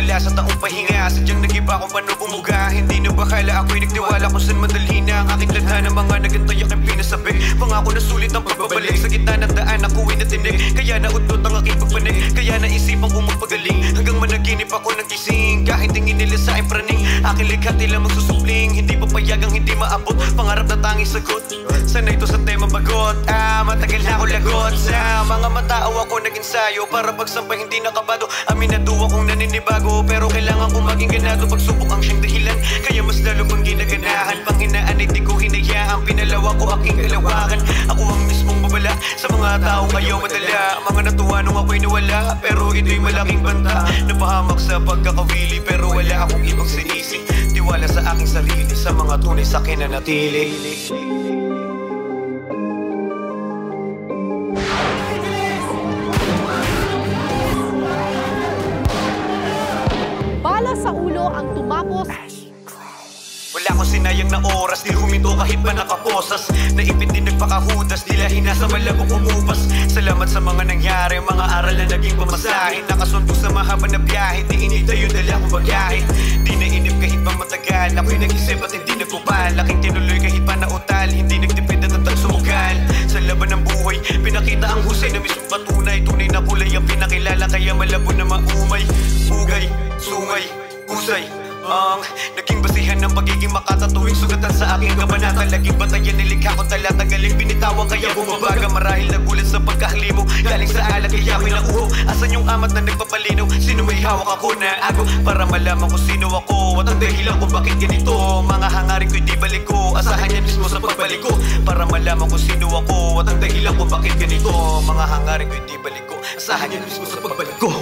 wala sa taong pahinga. Sadyang nag-iba kung paano bumuga. Hindi na bakala ako'y nagtiwala kung saan madali na ang aking tadhana. Mga nagantay aking pinasabi, pangako na sulit ang pagbabalik. Sa gitna ng daan ako'y natinig, kaya naudot ang aking pagpanik. Kaya naisipan kong magpagaling, hanggang managinip ako ng gising. Kahit tingin nila sa aking praning, aking likha tila magsusupling. Hindi papayagang hindi maabot, pangarap na tanging sagot. Sanay ito sa tema bagot, matagal na ako lagot. Sa mga matao ako nag-ensayo, para pagsampay hindi nakabado. Aminado akong naninibago, pero kailangan kong maging ganado. Pagsubok ang siyang dahilan, kaya mas lalo kong ginaganahan. Panghinaan ay di ko hinayaan, pinalawa ko aking kalawakan. Ako ang mismong babala sa mga tao kayo madala. Mga natuwa nung ako'y nawala, pero ito'y malaking banta. Napahamak sa pagkakawili, pero wala akong ibang sinisi. Tiwala sa aking sarili, sa mga tunay sa akin na natili. Bala sa ulo ang tumapos. Wala akong sinayang na oras, di huminto kahit pa nakaposas. Naipit din nagpakahudas, nila hinasa malabong umupas. Salamat sa mga nangyari, mga aral na naging pamasahe. Nakasundo sa mahaba na biyahe, di initayo dala akong bagahe. Di nainip kahit pa matagal, ako'y nag-isip at hindi nagpupal. Aking tinuloy kahit pa nautal, hindi nagdepende at sumugal. Sa laban ng buhay, pinakita ang husay na mismong patunay. Tunay na kulay ang pinakilala, kaya malabo na maumay. Hugay, sungay, husay ang naging basihan ng pagiging makatatuwing sugatan sa aking kabanata. Laging batayan nilikha ko talata, galing binitawan kaya bumabaga. Marahil nagulat sa pagkahalimo, galing sa alat kaya ako'y nauho. Asan yung amat na nagpapalinaw, sino may hawak ako na ago, para malaman kung sino ako at ang dahilan kung bakit ganito. Mga hangarin ko'y di balik ko, asahan yan mismo sa pagbalik ko, para malaman kung sino ako at ang dahilan kung bakit ganito. Mga hangarin ko'y di balik ko, asahan yan mismo sa pagbalik ko.